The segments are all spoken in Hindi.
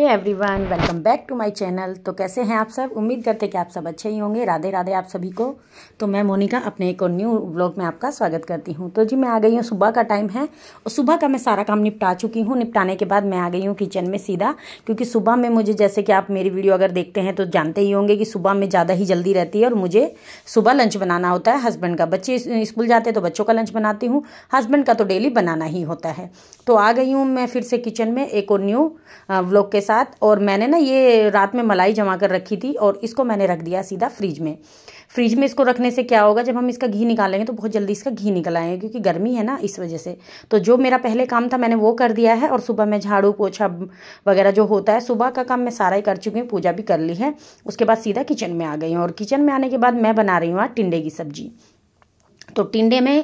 Everyone, welcome back to my channel. तो कैसे हैं आप सब? उम्मीद करते हैं कि आप सब अच्छे ही होंगे। राधे राधे आप सभी को। तो मैं मोनिका अपने एक और न्यू व्लॉग में आपका स्वागत करती हूं। तो जी मैं आ गई हूं, सुबह का टाइम है और सुबह का मैं सारा काम निपटा चुकी हूं। निपटाने के बाद मैं आ गई हूं किचन में सीधा, क्योंकि सुबह में मुझे, जैसे कि आप मेरी वीडियो अगर देखते हैं तो जानते ही होंगे कि सुबह में ज़्यादा ही जल्दी रहती है और मुझे सुबह लंच बनाना होता है हस्बैंड का। बच्चे स्कूल जाते हैं तो बच्चों का लंच बनाती हूँ, हस्बैंड का तो डेली बनाना ही होता है। तो आ गई हूँ मैं फिर से किचन में एक और न्यू व्लॉग के साथ। और मैंने ना ये रात में मलाई जमा कर रखी थी और इसको मैंने रख दिया सीधा फ्रिज में। फ्रिज में इसको रखने से क्या होगा, जब हम इसका घी निकालेंगे तो बहुत जल्दी इसका घी निकल आएगा, क्योंकि गर्मी है ना, इस वजह से। तो जो मेरा पहले काम था मैंने वो कर दिया है और सुबह में झाड़ू पोछा वगैरह जो होता है सुबह का काम मैं सारा ही कर चुकी हूँ, पूजा भी कर ली है। उसके बाद सीधा किचन में आ गई हूँ और किचन में आने के बाद मैं बना रही हूँ आज टिंडे की सब्जी। तो टिंडे में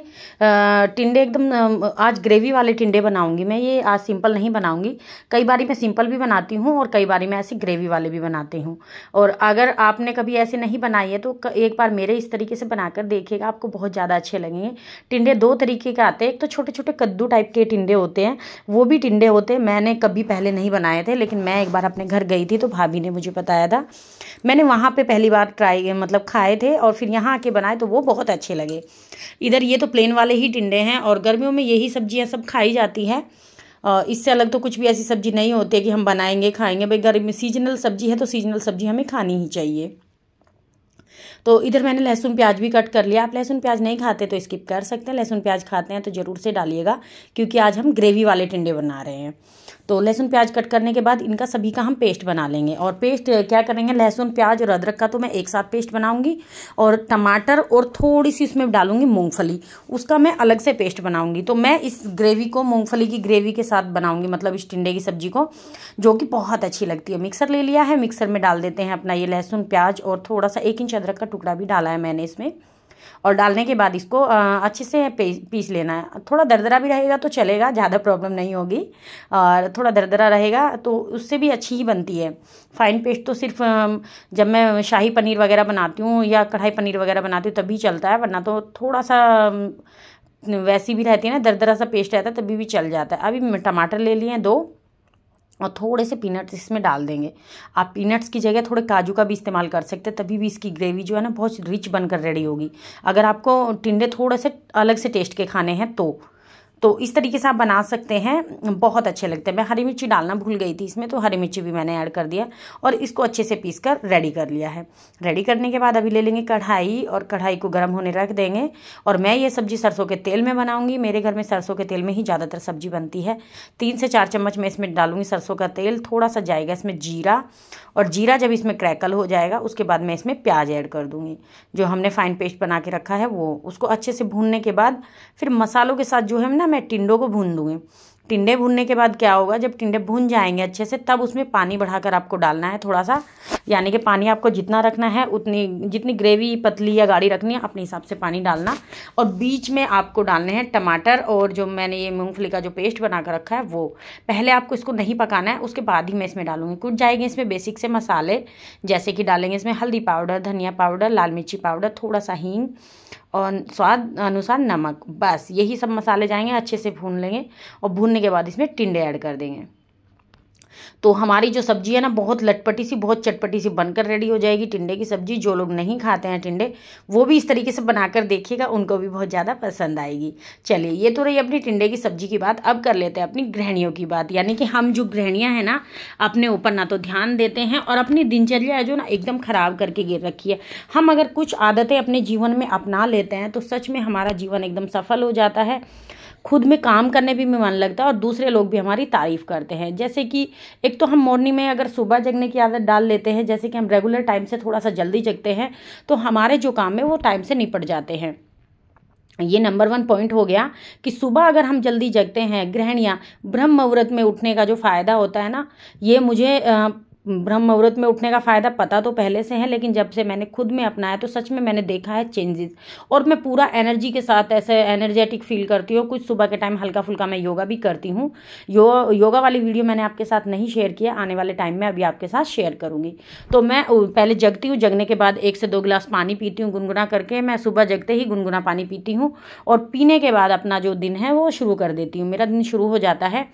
टिंडे एकदम आज ग्रेवी वाले टिंडे बनाऊंगी मैं। ये आज सिंपल नहीं बनाऊंगी, कई बारी मैं सिंपल भी बनाती हूँ और कई बारी मैं ऐसे ग्रेवी वाले भी बनाती हूँ। और अगर आपने कभी ऐसे नहीं बनाई है तो एक बार मेरे इस तरीके से बनाकर देखिएगा, आपको बहुत ज़्यादा अच्छे लगेंगे। टिंडे दो तरीके के आते हैं, एक तो छोटे छोटे कद्दू टाइप के टिंडे होते हैं, वो भी टिंडे होते हैं। मैंने कभी पहले नहीं बनाए थे, लेकिन मैं एक बार अपने घर गई थी तो भाभी ने मुझे बताया था, मैंने वहाँ पे पहली बार ट्राई मतलब खाए थे और फिर यहाँ आके बनाए तो वो बहुत अच्छे लगे। इधर ये तो प्लेन वाले ही टिंडे हैं और गर्मियों में यही सब्जियां सब खाई जाती है। इससे अलग तो कुछ भी ऐसी सब्जी नहीं होती है कि हम बनाएंगे खाएंगे। भाई गर्मी में सीजनल सब्जी है तो सीजनल सब्जी हमें खानी ही चाहिए। तो इधर मैंने लहसुन प्याज भी कट कर लिया। आप लहसुन प्याज नहीं खाते तो स्किप कर सकते हैं, लहसुन प्याज खाते हैं तो ज़रूर से डालिएगा, क्योंकि आज हम ग्रेवी वाले टिंडे बना रहे हैं। तो लहसुन प्याज कट करने के बाद इनका सभी का हम पेस्ट बना लेंगे। और पेस्ट क्या करेंगे, लहसुन प्याज और अदरक का तो मैं एक साथ पेस्ट बनाऊंगी और टमाटर और थोड़ी सी उसमें डालूंगी मूंगफली, उसका मैं अलग से पेस्ट बनाऊंगी। तो मैं इस ग्रेवी को मूंगफली की ग्रेवी के साथ बनाऊंगी, मतलब इस टिंडे की सब्जी को, जो कि बहुत अच्छी लगती है। मिक्सर ले लिया है, मिक्सर में डाल देते हैं अपना ये लहसुन प्याज और थोड़ा सा 1 इंच अदरक का टुकड़ा भी डाला है मैंने इसमें। और डालने के बाद इसको अच्छे से पीस लेना है। थोड़ा दरदरा भी रहेगा तो चलेगा, ज़्यादा प्रॉब्लम नहीं होगी। और थोड़ा दरदरा रहेगा तो उससे भी अच्छी ही बनती है। फाइन पेस्ट तो सिर्फ जब मैं शाही पनीर वगैरह बनाती हूँ या कढ़ाई पनीर वगैरह बनाती हूँ तभी चलता है, वरना तो थोड़ा सा वैसी भी रहती है ना, दरदरा सा पेस्ट रहता है तभी भी चल जाता है। अभी टमाटर ले लिए हैं 2 और थोड़े से पीनट्स इसमें डाल देंगे। आप पीनट्स की जगह थोड़े काजू का भी इस्तेमाल कर सकते हैं, तभी भी इसकी ग्रेवी जो है ना बहुत रिच बनकर रेडी होगी। अगर आपको टिंडे थोड़े से अलग से टेस्ट के खाने हैं तो इस तरीके से आप बना सकते हैं, बहुत अच्छे लगते हैं। मैं हरी मिर्ची डालना भूल गई थी इसमें, तो हरी मिर्ची भी मैंने ऐड कर दिया और इसको अच्छे से पीस कर रेडी कर लिया है। रेडी करने के बाद अभी ले लेंगे कढ़ाई और कढ़ाई को गर्म होने रख देंगे। और मैं ये सब्जी सरसों के तेल में बनाऊंगी। मेरे घर में सरसों के तेल में ही ज़्यादातर सब्जी बनती है। 3 से 4 चम्मच मैं इसमें डालूंगी सरसों का तेल। थोड़ा सा जाएगा इसमें जीरा, और जीरा जब इसमें क्रैकल हो जाएगा उसके बाद मैं इसमें प्याज ऐड कर दूंगी, जो हमने फाइन पेस्ट बना के रखा है वो। उसको अच्छे से भूनने के बाद फिर मसालों के साथ जो है ना मैं टिंडों को भून दूंगी। टिंडे भूनने के बाद क्या होगा, जब टिंडे भून जाएंगे अच्छे से तब उसमें पानी बढ़ाकर आपको डालना है थोड़ा सा। यानी कि पानी आपको जितना रखना है उतनी, जितनी ग्रेवी पतली या गाढ़ी रखनी है अपने हिसाब से पानी डालना। और बीच में आपको डालने हैं टमाटर और जो मैंने ये मूंगफली का जो पेस्ट बना कर रखा है वो। पहले आपको इसको नहीं पकाना है, उसके बाद ही मैं इसमें डालूंगी। कुछ जाएंगे इसमें बेसिक से मसाले, जैसे कि डालेंगे इसमें हल्दी पाउडर, धनिया पाउडर, लाल मिर्ची पाउडर, थोड़ा सा हींग और स्वाद अनुसार नमक। बस यही सब मसाले जाएंगे, अच्छे से भून लेंगे और भूनने के बाद इसमें टिंडे ऐड कर देंगे। तो हमारी जो सब्जी है ना बहुत लटपटी सी, बहुत चटपटी सी बनकर रेडी हो जाएगी टिंडे की सब्जी। जो लोग नहीं खाते हैं टिंडे वो भी इस तरीके से बनाकर देखिएगा, उनको भी बहुत ज़्यादा पसंद आएगी। चलिए, ये तो रही अपनी टिंडे की सब्जी की बात। अब कर लेते हैं अपनी गृहिणियों की बात। यानी कि हम जो गृहिणियाँ हैं ना अपने ऊपर ना तो ध्यान देते हैं और अपनी दिनचर्या है जो ना एकदम खराब करके गिर रखी है। हम अगर कुछ आदतें अपने जीवन में अपना लेते हैं तो सच में हमारा जीवन एकदम सफल हो जाता है। खुद में काम करने भी मन लगता है और दूसरे लोग भी हमारी तारीफ करते हैं। जैसे कि एक तो हम मॉर्निंग में अगर सुबह जगने की आदत डाल लेते हैं, जैसे कि हम रेगुलर टाइम से थोड़ा सा जल्दी जगते हैं तो हमारे जो काम है वो टाइम से निपट जाते हैं। ये नंबर 1 पॉइंट हो गया कि सुबह अगर हम जल्दी जगते हैं, गृहिणियाँ ब्रह्म मुहूर्त में उठने का जो फ़ायदा होता है ना, ये मुझे ब्रह्म मुहूर्त में उठने का फ़ायदा पता तो पहले से है, लेकिन जब से मैंने खुद में अपनाया तो सच में मैंने देखा है चेंजेस, और मैं पूरा एनर्जी के साथ ऐसे एनर्जेटिक फील करती हूँ। कुछ सुबह के टाइम हल्का फुल्का मैं योगा भी करती हूँ। योगा वाली वीडियो मैंने आपके साथ नहीं शेयर किया, आने वाले टाइम में अभी आपके साथ शेयर करूँगी। तो मैं पहले जगती हूँ, जगने के बाद 1 से 2 गिलास पानी पीती हूँ गुनगुना करके। मैं सुबह जगते ही गुनगुना पानी पीती हूँ, और पीने के बाद अपना जो दिन है वो शुरू कर देती हूँ। मेरा दिन शुरू हो जाता है,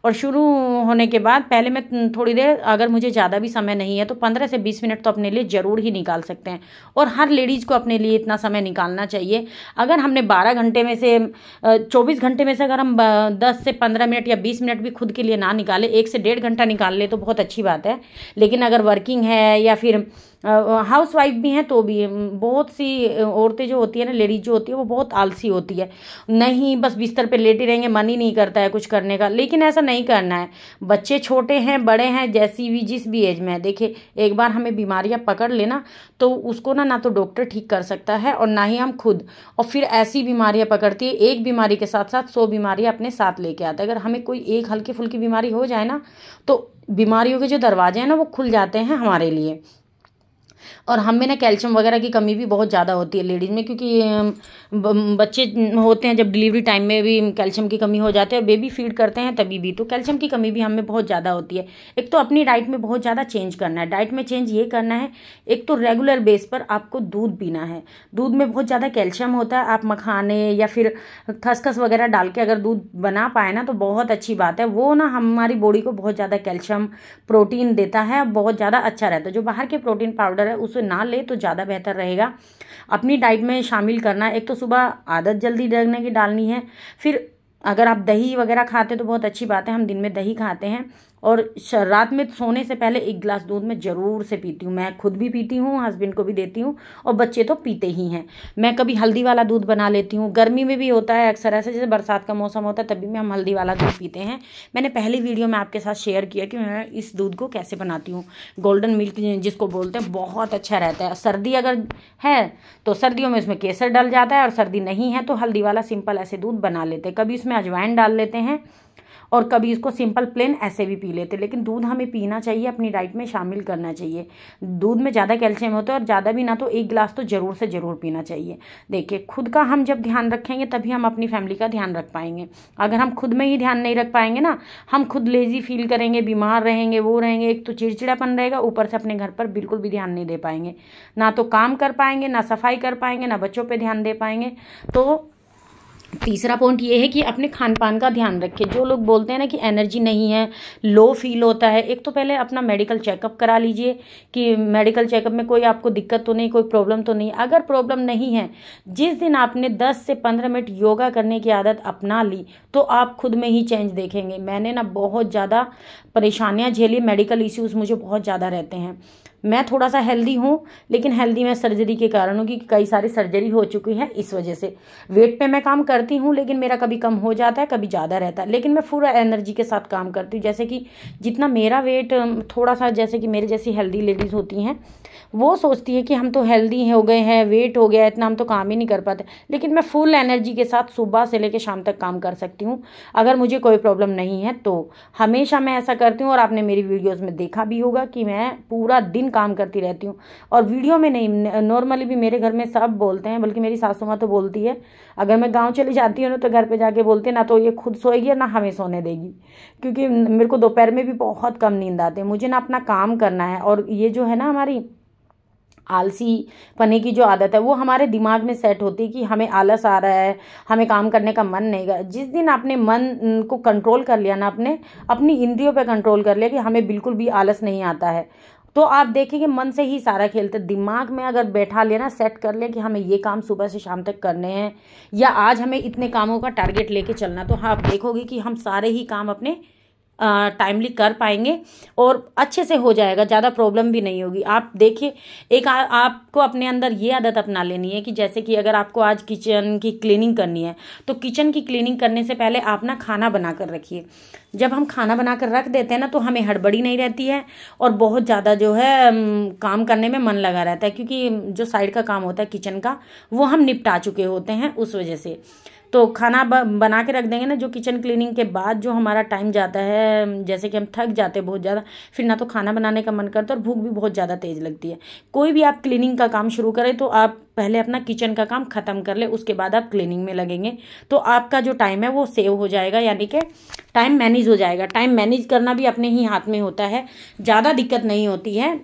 और शुरू होने के बाद पहले मैं थोड़ी देर, अगर मुझे ज़्यादा भी समय नहीं है तो 15 से 20 मिनट तो अपने लिए ज़रूर ही निकाल सकते हैं, और हर लेडीज़ को अपने लिए इतना समय निकालना चाहिए। अगर हमने 12 घंटे में से 24 घंटे में से अगर हम 10 से 15 मिनट या 20 मिनट भी खुद के लिए ना निकाले, 1 से 1.5 घंटा निकाल ले तो बहुत अच्छी बात है। लेकिन अगर वर्किंग है या फिर हाउस वाइफ भी हैं तो भी बहुत सी औरतें जो होती है ना, लेडीज जो होती है वो बहुत आलसी होती है, नहीं बस बिस्तर पे लेटे रहेंगे, मन ही नहीं करता है कुछ करने का। लेकिन ऐसा नहीं करना है। बच्चे छोटे हैं बड़े हैं, जैसी भी जिस भी एज में है, देखिए एक बार हमें बीमारियां पकड़ लेना तो उसको ना तो डॉक्टर ठीक कर सकता है और ना ही हम खुद, और फिर ऐसी बीमारियां पकड़ती है, एक बीमारी के साथ साथ 100 बीमारियां अपने साथ लेके आते हैं। अगर हमें कोई एक हल्की फुल्की बीमारी हो जाए ना तो बीमारियों के जो दरवाजे हैं ना वो खुल जाते हैं हमारे लिए। और हम में ना कैल्शियम वगैरह की कमी भी बहुत ज़्यादा होती है लेडीज़ में, क्योंकि बच्चे होते हैं जब डिलीवरी टाइम में भी कैल्शियम की कमी हो जाती है, और बेबी फीड करते हैं तभी भी, तो कैल्शियम की कमी भी हम में बहुत ज़्यादा होती है। एक तो अपनी डाइट में बहुत ज़्यादा चेंज करना है। डाइट में चेंज ये करना है, एक तो रेगुलर बेस पर आपको दूध पीना है। दूध में बहुत ज़्यादा कैल्शियम होता है। आप मखाने या फिर खसखस वगैरह डाल के अगर दूध बना पाए ना तो बहुत अच्छी बात है। वो ना हमारी बॉडी को बहुत ज़्यादा कैल्शियम प्रोटीन देता है, बहुत ज़्यादा अच्छा रहता है। जो बाहर के प्रोटीन पाउडर है उसे ना ले तो ज़्यादा बेहतर रहेगा। अपनी डाइट में शामिल करना है। एक तो सुबह आदत जल्दी जगने की डालनी है। फिर अगर आप दही वगैरह खाते तो बहुत अच्छी बात है, हम दिन में दही खाते हैं। और रात में सोने से पहले 1 गिलास दूध मैं ज़रूर से पीती हूँ। मैं खुद भी पीती हूँ, हस्बैंड को भी देती हूँ, और बच्चे तो पीते ही हैं। मैं कभी हल्दी वाला दूध बना लेती हूँ। गर्मी में भी होता है अक्सर ऐसे, जैसे बरसात का मौसम होता है तभी में हम हल्दी वाला दूध पीते हैं। मैंने पहली वीडियो में आपके साथ शेयर किया कि मैं इस दूध को कैसे बनाती हूँ। गोल्डन मिल्क जिसको बोलते हैं, बहुत अच्छा रहता है। सर्दी अगर है तो सर्दियों में उसमें केसर डल जाता है, और सर्दी नहीं है तो हल्दी वाला सिंपल ऐसे दूध बना लेते हैं। कभी उसमें अजवाइन डाल लेते हैं, और कभी इसको सिंपल प्लेन ऐसे भी पी लेते। लेकिन दूध हमें पीना चाहिए, अपनी डाइट में शामिल करना चाहिए। दूध में ज़्यादा कैल्शियम होता है, और ज़्यादा भी ना तो 1 गिलास तो ज़रूर से ज़रूर पीना चाहिए। देखिए खुद का हम जब ध्यान रखेंगे तभी हम अपनी फैमिली का ध्यान रख पाएंगे। अगर हम खुद में ही ध्यान नहीं रख पाएंगे ना, हम खुद लेजी फील करेंगे, बीमार रहेंगे, वो रहेंगे, एक तो चिड़चिड़ापन रहेगा, ऊपर से अपने घर पर बिल्कुल भी ध्यान नहीं दे पाएंगे। ना तो काम कर पाएंगे, ना सफाई कर पाएंगे, ना बच्चों पर ध्यान दे पाएंगे। तो तीसरा पॉइंट ये है कि अपने खान पान का ध्यान रखें। जो लोग बोलते हैं ना कि एनर्जी नहीं है, लो फील होता है, एक तो पहले अपना मेडिकल चेकअप करा लीजिए कि मेडिकल चेकअप में कोई आपको दिक्कत तो नहीं, कोई प्रॉब्लम तो नहीं। अगर प्रॉब्लम नहीं है, जिस दिन आपने 10 से 15 मिनट योगा करने की आदत अपना ली तो आप खुद में ही चेंज देखेंगे। मैंने ना बहुत ज़्यादा परेशानियाँ झेली, मेडिकल इश्यूज़ मुझे बहुत ज़्यादा रहते हैं। मैं थोड़ा सा हेल्दी हूँ, लेकिन हेल्दी मैं सर्जरी के कारण हूँ, कि कई सारी सर्जरी हो चुकी है। इस वजह से वेट पे मैं काम करती हूँ, लेकिन मेरा कभी कम हो जाता है, कभी ज़्यादा रहता है। लेकिन मैं पूरा एनर्जी के साथ काम करती हूँ। जैसे कि जितना मेरा वेट थोड़ा सा, जैसे कि मेरे जैसी हेल्दी लेडीज़ होती हैं वो सोचती है कि हम तो हेल्दी हो गए हैं, वेट हो गया इतना, हम तो काम ही नहीं कर पाते। लेकिन मैं फुल एनर्जी के साथ सुबह से लेकर शाम तक काम कर सकती हूँ, अगर मुझे कोई प्रॉब्लम नहीं है तो। हमेशा मैं ऐसा करती हूँ, और आपने मेरी वीडियोज़ में देखा भी होगा कि मैं पूरा दिन काम करती रहती हूँ। और वीडियो में नहीं, नॉर्मली भी मेरे घर में सब बोलते हैं, बल्कि मेरी सासू माँ तो बोलती है, अगर मैं गाँव चली जाती हूँ ना तो घर पर जाके बोलती है ना तो ये खुद सोएगी ना हमें सोने देगी, क्योंकि मेरे को दोपहर में भी बहुत कम नींद आती है। मुझे ना अपना काम करना है, और ये जो है ना हमारी आलसी पने की जो आदत है वो हमारे दिमाग में सेट होती है कि हमें आलस आ रहा है, हमें काम करने का मन नहीं कर। जिस दिन आपने मन को कंट्रोल कर लिया ना, अपनी इंद्रियों पे कंट्रोल कर लिया कि हमें बिल्कुल भी आलस नहीं आता है, तो आप देखेंगे मन से ही सारा खेलते। दिमाग में अगर बैठा लिया ना, सेट कर लिया कि हमें ये काम सुबह से शाम तक करने हैं, या आज हमें इतने कामों का टारगेट लेके चलना, तो हाँ आप देखोगे कि हम सारे ही काम अपने टाइमली कर पाएंगे, और अच्छे से हो जाएगा, ज़्यादा प्रॉब्लम भी नहीं होगी। आप देखिए, एक आपको अपने अंदर ये आदत अपना लेनी है कि जैसे कि अगर आपको आज किचन की क्लीनिंग करनी है तो किचन की क्लीनिंग करने से पहले आप ना खाना बना कर रखिए। जब हम खाना बना कर रख देते हैं ना तो हमें हड़बड़ी नहीं रहती है और बहुत ज़्यादा जो है काम करने में मन लगा रहता है, क्योंकि जो साइड का काम होता है किचन का वो हम निपटा चुके होते हैं उस वजह से। तो खाना बना के रख देंगे ना, जो किचन क्लीनिंग के बाद जो हमारा टाइम जाता है, जैसे कि हम थक जाते हैं बहुत ज़्यादा, फिर ना तो खाना बनाने का मन करता और भूख भी बहुत ज़्यादा तेज़ लगती है। कोई भी आप क्लीनिंग का काम शुरू करें तो आप पहले अपना किचन का काम ख़त्म कर ले, उसके बाद आप क्लीनिंग में लगेंगे तो आपका जो टाइम है वो सेव हो जाएगा, यानी कि टाइम मैनेज हो जाएगा। टाइम मैनेज करना भी अपने ही हाथ में होता है, ज़्यादा दिक्कत नहीं होती है।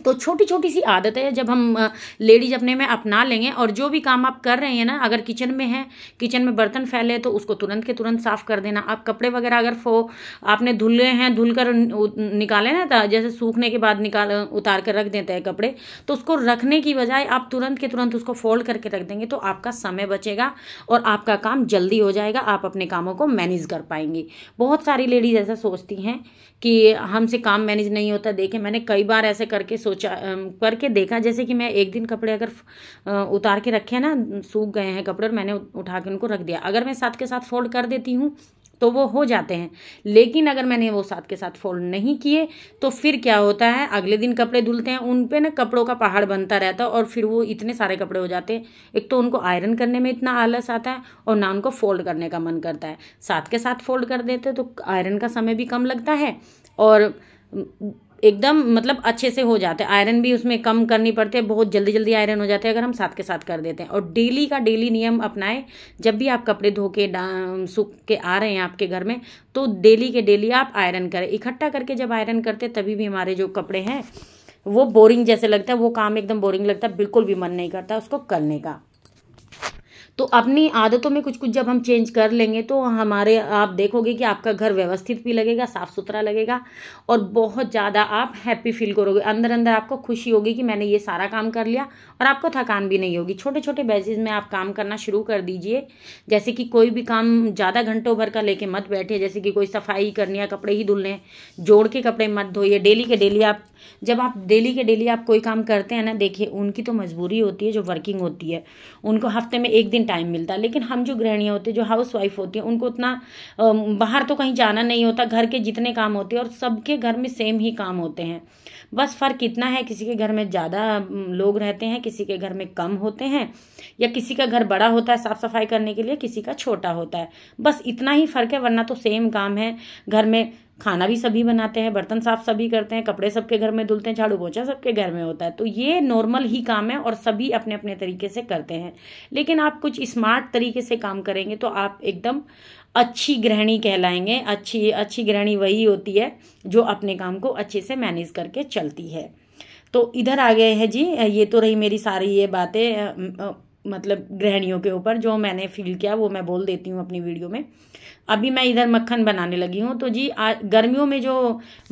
तो छोटी छोटी सी आदत है जब हम लेडीज अपने में अपना लेंगे, और जो भी काम आप कर रहे हैं ना, अगर किचन में है, किचन में बर्तन फैले तो उसको तुरंत के तुरंत साफ कर देना। आप कपड़े वगैरह अगर आपने धुले हैं, धुल कर निकाले ना, जैसे सूखने के बाद उतार कर रख देते हैं कपड़े, तो उसको रखने की बजाय आप तुरंत के तुरंत उसको फोल्ड करके रख देंगे तो आपका समय बचेगा और आपका काम जल्दी हो जाएगा, आप अपने कामों को मैनेज कर पाएंगे। बहुत सारी लेडीज ऐसा सोचती हैं कि हमसे काम मैनेज नहीं होता। देखें, मैंने कई बार ऐसे करके करके देखा, जैसे कि मैं एक दिन कपड़े अगर उतार के रखे ना, सूख गए हैं कपड़े और मैंने उठा के उनको रख दिया, अगर मैं साथ के साथ फोल्ड कर देती हूँ तो वो हो जाते हैं। लेकिन अगर मैंने वो साथ के साथ फोल्ड नहीं किए तो फिर क्या होता है, अगले दिन कपड़े धुलते हैं, उन पे ना कपड़ों का पहाड़ बनता रहता है और फिर वो इतने सारे कपड़े हो जाते हैं। एक तो उनको आयरन करने में इतना आलस आता है और ना उनको फोल्ड करने का मन करता है। साथ के साथ फोल्ड कर देते तो आयरन का समय भी कम लगता है और एकदम मतलब अच्छे से हो जाते हैं। आयरन भी उसमें कम करनी पड़ती है, बहुत जल्दी जल्दी आयरन हो जाते हैं अगर हम साथ के साथ कर देते हैं। और डेली का डेली नियम अपनाएं, जब भी आप कपड़े धो के सूख के आ रहे हैं आपके घर में तो डेली के डेली आप आयरन करें। इकट्ठा करके जब आयरन करते हैं तभी भी हमारे जो कपड़े हैं वो बोरिंग जैसे लगता है, वो काम एकदम बोरिंग लगता है, बिल्कुल भी मन नहीं करता उसको करने का। तो अपनी आदतों में कुछ कुछ जब हम चेंज कर लेंगे तो आप देखोगे कि आपका घर व्यवस्थित भी लगेगा, साफ सुथरा लगेगा और बहुत ज़्यादा आप हैप्पी फील करोगे। अंदर अंदर आपको खुशी होगी कि मैंने ये सारा काम कर लिया और आपको थकान भी नहीं होगी। छोटे छोटे बेसिस में आप काम करना शुरू कर दीजिए। जैसे कि कोई भी काम ज़्यादा घंटों भर का लेके मत बैठिए, जैसे कि कोई सफाई करनी है, कपड़े ही धुलने, जोड़ के कपड़े मत धोइए। डेली के डेली जब आप डेली के डेली आप कोई काम करते हैं ना, देखिए उनकी तो मजबूरी होती है, जो वर्किंग होती है उनको हफ्ते में एक दिन टाइम मिलता है, लेकिन हम जो गृहिणियाँ होती है, जो हाउस वाइफ होती हैं, उनको उतना बाहर तो कहीं जाना नहीं होता। घर के जितने काम होते हैं और सबके घर में सेम ही काम होते हैं, बस फ़र्क इतना है किसी के घर में ज़्यादा लोग रहते हैं, किसी के घर में कम होते हैं, या किसी का घर बड़ा होता है साफ़ सफाई करने के लिए, किसी का छोटा होता है, बस इतना ही फ़र्क है। वरना तो सेम काम है। घर में खाना भी सभी बनाते हैं, बर्तन साफ सभी करते हैं, कपड़े सबके घर में धुलते हैं, झाड़ू पोछा सबके घर में होता है। तो ये नॉर्मल ही काम है और सभी अपने अपने तरीके से करते हैं। लेकिन आप कुछ स्मार्ट तरीके से काम करेंगे तो आप एकदम अच्छी गृहिणी कहलाएंगे। अच्छी गृहिणी वही होती है जो अपने काम को अच्छे से मैनेज करके चलती है। तो इधर आ गए हैं जी, ये तो रही मेरी सारी ये बातें मतलब गृहिणियों के ऊपर जो मैंने फील किया वो मैं बोल देती हूँ अपनी वीडियो में। अभी मैं इधर मक्खन बनाने लगी हूँ। तो जी गर्मियों में जो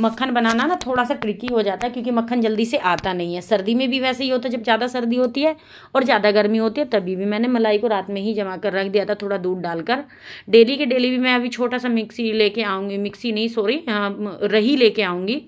मक्खन बनाना ना थोड़ा सा ट्रिकी हो जाता है, क्योंकि मक्खन जल्दी से आता नहीं है। सर्दी में भी वैसे ही होता है, जब ज़्यादा सर्दी होती है और ज़्यादा गर्मी होती है तभी भी मैंने मलाई को रात में ही जमा कर रख दिया था, थोड़ा दूध डालकर। डेली के डेली भी मैं अभी छोटा सा मिक्सी लेके आऊँगी, मिक्सी नहीं सॉरी रही लेके आऊँगी,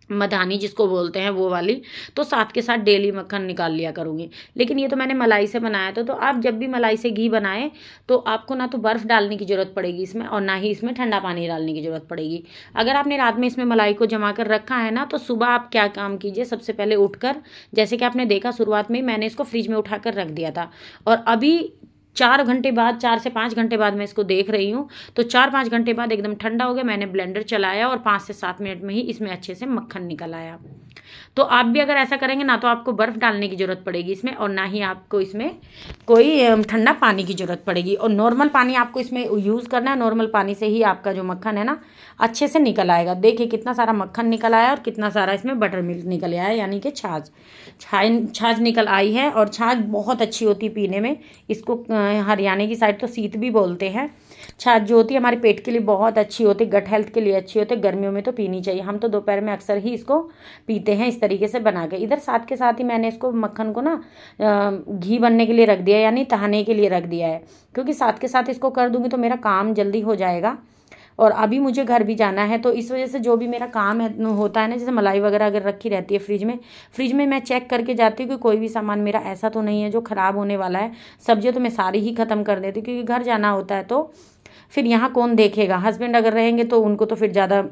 मधानी जिसको बोलते हैं वो वाली। तो साथ के साथ डेली मक्खन निकाल लिया करूँगी। लेकिन ये तो मैंने मलाई से बनाया था। तो आप जब भी मलाई से घी बनाएं तो आपको ना तो बर्फ़ डालने की ज़रूरत पड़ेगी इसमें, और ना ही इसमें ठंडा पानी डालने की ज़रूरत पड़ेगी। अगर आपने रात में इसमें मलाई को जमा कर रखा है ना, तो सुबह आप क्या काम कीजिए, सबसे पहले उठकर, जैसे कि आपने देखा शुरुआत में मैंने इसको फ्रिज में उठा कर रख दिया था, और अभी 4 घंटे बाद, 4 से 5 घंटे बाद मैं इसको देख रही हूँ तो 4-5 घंटे बाद एकदम ठंडा हो गया। मैंने ब्लेंडर चलाया और 5 से 7 मिनट में ही इसमें अच्छे से मक्खन निकल आया। तो आप भी अगर ऐसा करेंगे ना तो आपको बर्फ़ डालने की ज़रूरत पड़ेगी इसमें, और ना ही आपको इसमें कोई ठंडा पानी की ज़रूरत पड़ेगी, और नॉर्मल पानी आपको इसमें यूज़ करना है। नॉर्मल पानी से ही आपका जो मक्खन है ना अच्छे से निकल आएगा। देखिए कितना सारा मक्खन निकल आया और कितना सारा इसमें बटर मिल्क निकल आया, यानी कि छाछ निकल आई है। और छाछ बहुत अच्छी होती है पीने में, इसको हरियाणा की साइड तो सीत भी बोलते हैं। छाछ जो होती है हमारे पेट के लिए बहुत अच्छी होती है, गट हेल्थ के लिए अच्छी होती है। गर्मियों में तो पीनी चाहिए, हम तो दोपहर में अक्सर ही इसको पीते हैं इस तरीके से बना के। इधर साथ के साथ ही मैंने इसको मक्खन को ना घी बनने के लिए रख दिया, यानी तहाने के लिए रख दिया है, क्योंकि साथ के साथ इसको कर दूंगी तो मेरा काम जल्दी हो जाएगा। और अभी मुझे घर भी जाना है, तो इस वजह से जो भी मेरा काम होता है ना, जैसे मलाई वगैरह अगर रखी रहती है फ्रिज में मैं चेक करके जाती हूँ कि कोई भी सामान मेरा ऐसा तो नहीं है जो ख़राब होने वाला है। सब्जियाँ तो मैं सारी ही ख़त्म कर देती हूँ, क्योंकि घर जाना होता है तो फिर यहाँ कौन देखेगा, हस्बैंड अगर रहेंगे तो उनको तो फिर ज़्यादा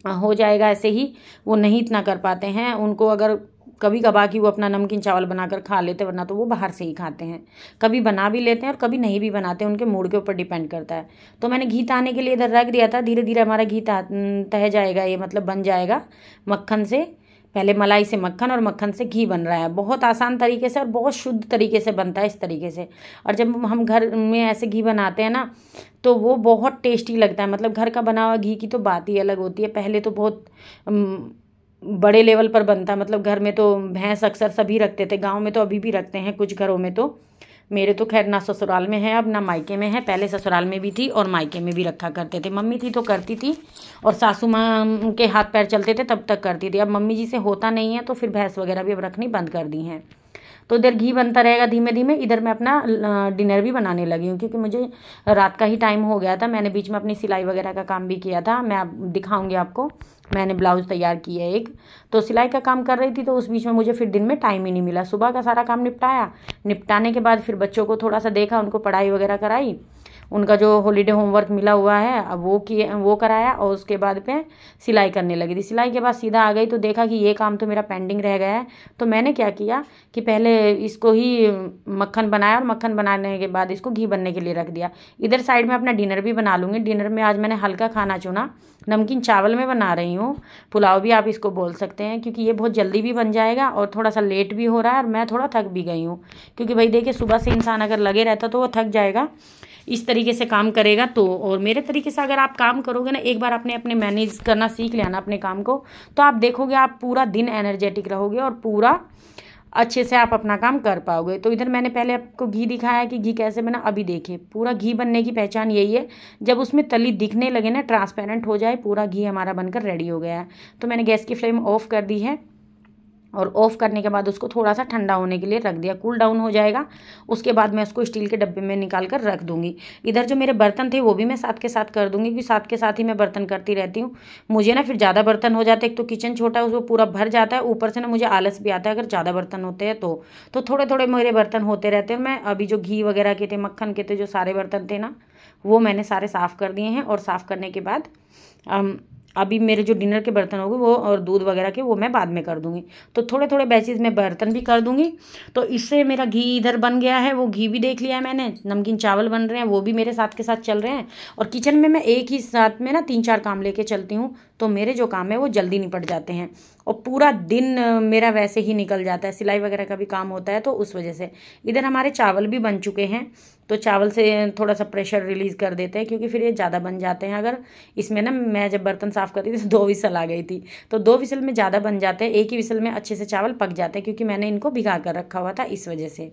हो जाएगा, ऐसे ही वो नहीं इतना कर पाते हैं। उनको अगर कभी कभार कि वो अपना नमकीन चावल बनाकर खा लेते, वरना तो वो बाहर से ही खाते हैं। कभी बना भी लेते हैं और कभी नहीं भी बनाते, उनके मूड के ऊपर डिपेंड करता है। तो मैंने घी ताने के लिए इधर रख दिया था। धीरे धीरे हमारा घी तह जाएगा, ये मतलब बन जाएगा मक्खन से। पहले मलाई से मक्खन और मक्खन से घी बन रहा है। बहुत आसान तरीके से और बहुत शुद्ध तरीके से बनता है इस तरीके से। और जब हम घर में ऐसे घी बनाते हैं ना, तो वो बहुत टेस्टी लगता है। मतलब घर का बना हुआ घी की तो बात ही अलग होती है। पहले तो बहुत बड़े लेवल पर बनता, मतलब घर में तो भैंस अक्सर सभी रखते थे। गांव में तो अभी भी रखते हैं कुछ घरों में। तो मेरे तो खैर ना ससुराल में है अब, ना मायके में है। पहले ससुराल में भी थी और मायके में भी रखा करते थे। मम्मी थी तो करती थी, और सासू माँ के हाथ पैर चलते थे तब तक करती थी। अब मम्मी जी से होता नहीं है, तो फिर भैंस वगैरह भी अब रखनी बंद कर दी हैं। तो इधर घी बनता रहेगा धीमे धीमे। इधर मैं अपना डिनर भी बनाने लगी हूँ, क्योंकि मुझे रात का ही टाइम हो गया था। मैंने बीच में अपनी सिलाई वगैरह का काम भी किया था। मैं अब दिखाऊंगी आपको। मैंने ब्लाउज तैयार की है एक, तो सिलाई का काम कर रही थी, तो उस बीच में मुझे फिर दिन में टाइम ही नहीं मिला। सुबह का सारा काम निपटाया, निपटाने के बाद फिर बच्चों को थोड़ा सा देखा, उनको पढ़ाई वगैरह कराई। उनका जो हॉलीडे होमवर्क मिला हुआ है अब वो कराया, और उसके बाद में सिलाई करने लगी थी। सिलाई के बाद सीधा आ गई तो देखा कि ये काम तो मेरा पेंडिंग रह गया है। तो मैंने क्या किया कि पहले इसको ही मक्खन बनाया, और मक्खन बनाने के बाद इसको घी बनने के लिए रख दिया। इधर साइड में अपना डिनर भी बना लूँगी। डिनर में आज मैंने हल्का खाना चुना, नमकीन चावल में बना रही हूँ। पुलाव भी आप इसको बोल सकते हैं, क्योंकि ये बहुत जल्दी भी बन जाएगा और थोड़ा सा लेट भी हो रहा है। और मैं थोड़ा थक भी गई हूँ, क्योंकि भाई देखिए सुबह से इंसान अगर लगे रहता तो वो थक जाएगा। इस तरीके से काम करेगा तो, और मेरे तरीके से अगर आप काम करोगे ना, एक बार आपने अपने मैनेज करना सीख लिया ना अपने काम को, तो आप देखोगे आप पूरा दिन एनर्जेटिक रहोगे और पूरा अच्छे से आप अपना काम कर पाओगे। तो इधर मैंने पहले आपको घी दिखाया कि घी कैसे बना। अभी देखिए पूरा घी बनने की पहचान यही है, जब उसमें तली दिखने लगे ना, ट्रांसपेरेंट हो जाए, पूरा घी हमारा बनकर रेडी हो गया है। तो मैंने गैस की फ्लेम ऑफ कर दी है, और ऑफ़ करने के बाद उसको थोड़ा सा ठंडा होने के लिए रख दिया। कूल डाउन हो जाएगा, उसके बाद मैं उसको स्टील के डब्बे में निकाल कर रख दूंगी। इधर जो मेरे बर्तन थे वो भी मैं साथ के साथ कर दूंगी, क्योंकि साथ के साथ ही मैं बर्तन करती रहती हूँ। मुझे ना फिर ज़्यादा बर्तन हो जाते हैं, एक तो किचन छोटा है उसको पूरा भर जाता है, ऊपर से ना मुझे आलस भी आता है अगर ज़्यादा बर्तन होते हैं तो थोड़े थोड़े मेरे बर्तन होते रहते हैं। मैं अभी जो घी वगैरह के थे, मक्खन के थे, जो सारे बर्तन थे ना, वो मैंने सारे साफ़ कर दिए हैं। और साफ़ करने के बाद अभी मेरे जो डिनर के बर्तन होंगे वो, और दूध वगैरह के, वो मैं बाद में कर दूंगी। तो थोड़े थोड़े बैचेस में बर्तन भी कर दूंगी। तो इससे मेरा घी इधर बन गया है, वो घी भी देख लिया है मैंने। नमकीन चावल बन रहे हैं, वो भी मेरे साथ के साथ चल रहे हैं। और किचन में मैं एक ही साथ में ना 3-4 काम लेके चलती हूँ, तो मेरे जो काम है वो जल्दी निपट जाते हैं और पूरा दिन मेरा वैसे ही निकल जाता है। सिलाई वगैरह का भी काम होता है, तो उस वजह से। इधर हमारे चावल भी बन चुके हैं, तो चावल से थोड़ा सा प्रेशर रिलीज़ कर देते हैं, क्योंकि फिर ये ज़्यादा बन जाते हैं। अगर इसमें ना, मैं जब बर्तन साफ़ करती थी तो 2 विसल आ गई थी, तो 2 विसल में ज़्यादा बन जाते हैं। एक ही विसल में अच्छे से चावल पक जाते हैं, क्योंकि मैंने इनको भिगा कर रखा हुआ था, इस वजह से।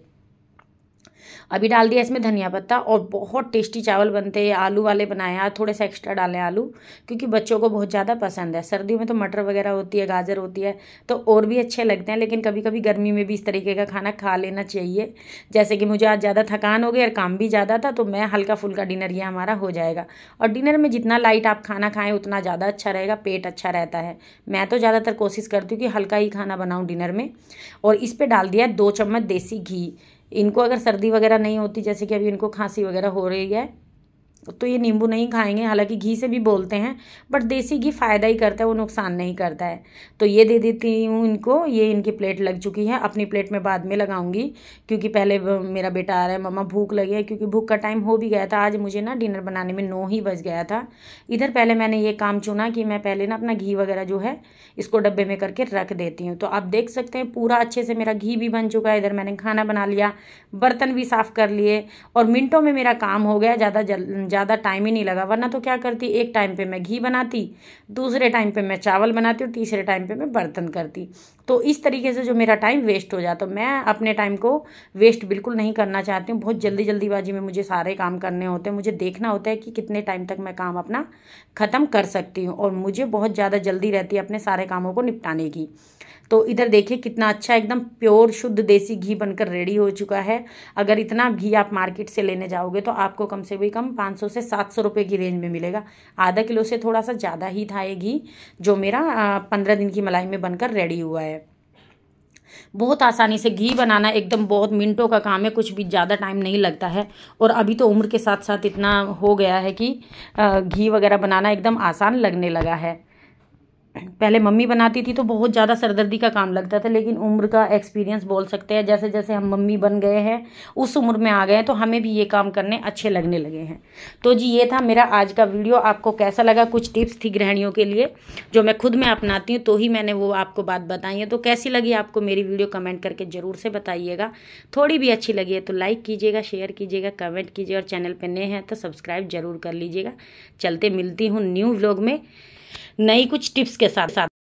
अभी डाल दिया इसमें धनिया पत्ता, और बहुत टेस्टी चावल बनते हैं। आलू वाले बनाए हैं, थोड़े से एक्स्ट्रा डालें आलू, क्योंकि बच्चों को बहुत ज़्यादा पसंद है। सर्दियों में तो मटर वगैरह होती है, गाजर होती है, तो और भी अच्छे लगते हैं। लेकिन कभी कभी गर्मी में भी इस तरीके का खाना खा लेना चाहिए। जैसे कि मुझे आज ज़्यादा थकान हो गई और काम भी ज़्यादा था, तो मैं हल्का फुल्का डिनर ये हमारा हो जाएगा। और डिनर में जितना लाइट आप खाना खाएँ उतना ज़्यादा अच्छा रहेगा, पेट अच्छा रहता है। मैं तो ज़्यादातर कोशिश करती हूँ कि हल्का ही खाना बनाऊँ डिनर में। और इस पर डाल दिया 2 चम्मच देसी घी। इनको अगर सर्दी वगैरह नहीं होती, जैसे कि अभी इनको खांसी वगैरह हो रही है, तो ये नींबू नहीं खाएंगे। हालांकि घी से भी बोलते हैं, बट देसी घी फ़ायदा ही करता है, वो नुकसान नहीं करता है। तो ये दे देती हूँ इनको। ये इनकी प्लेट लग चुकी है, अपनी प्लेट में बाद में लगाऊंगी, क्योंकि पहले मेरा बेटा आ रहा है, मम्मा भूख लगी है, क्योंकि भूख का टाइम हो भी गया था। आज मुझे ना डिनर बनाने में 9 ही बज गया था। इधर पहले मैंने ये काम चुना कि मैं पहले ना अपना घी वगैरह जो है इसको डब्बे में करके रख देती हूँ। तो आप देख सकते हैं पूरा अच्छे से मेरा घी भी बन चुका है। इधर मैंने खाना बना लिया, बर्तन भी साफ़ कर लिए, और मिनटों में मेरा काम हो गया। ज़्यादा टाइम ही नहीं लगा। वरना तो क्या करती, एक टाइम पे मैं घी बनाती, दूसरे टाइम पे मैं चावल बनाती, और तीसरे टाइम पे मैं बर्तन करती। तो इस तरीके से जो मेरा टाइम वेस्ट हो जाता। मैं अपने टाइम को वेस्ट बिल्कुल नहीं करना चाहती हूँ। बहुत जल्दीबाजी में मुझे सारे काम करने होते हैं। मुझे देखना होता है कि कितने टाइम तक मैं काम अपना ख़त्म कर सकती हूँ, और मुझे बहुत ज़्यादा जल्दी रहती है अपने सारे कामों को निपटाने की। तो इधर देखिए कितना अच्छा एकदम प्योर शुद्ध देसी घी बनकर रेडी हो चुका है। अगर इतना घी आप मार्केट से लेने जाओगे तो आपको कम से भी कम 500 से 700 रुपये की रेंज में मिलेगा। आधा किलो से थोड़ा सा ज़्यादा ही था ये घी, जो मेरा 15 दिन की मलाई में बनकर रेडी हुआ है। बहुत आसानी से घी बनाना एकदम बहुत मिनटों का काम है, कुछ भी ज़्यादा टाइम नहीं लगता है। और अभी तो उम्र के साथ साथ इतना हो गया है कि घी वगैरह बनाना एकदम आसान लगने लगा है। पहले मम्मी बनाती थी तो बहुत ज़्यादा सरदर्दी का काम लगता था, लेकिन उम्र का एक्सपीरियंस बोल सकते हैं, जैसे जैसे हम मम्मी बन गए हैं, उस उम्र में आ गए हैं, तो हमें भी ये काम करने अच्छे लगने लगे हैं। तो जी ये था मेरा आज का वीडियो। आपको कैसा लगा? कुछ टिप्स थी गृहिणियों के लिए जो मैं खुद में अपनाती हूँ, तो ही मैंने वो आपको बात बताई है। तो कैसी लगी आपको मेरी वीडियो कमेंट करके ज़रूर से बताइएगा। थोड़ी भी अच्छी लगी है तो लाइक कीजिएगा, शेयर कीजिएगा, कमेंट कीजिएगा, और चैनल पर नए हैं तो सब्सक्राइब जरूर कर लीजिएगा। चलते मिलती हूँ न्यू व्लॉग में नई कुछ टिप्स के साथ।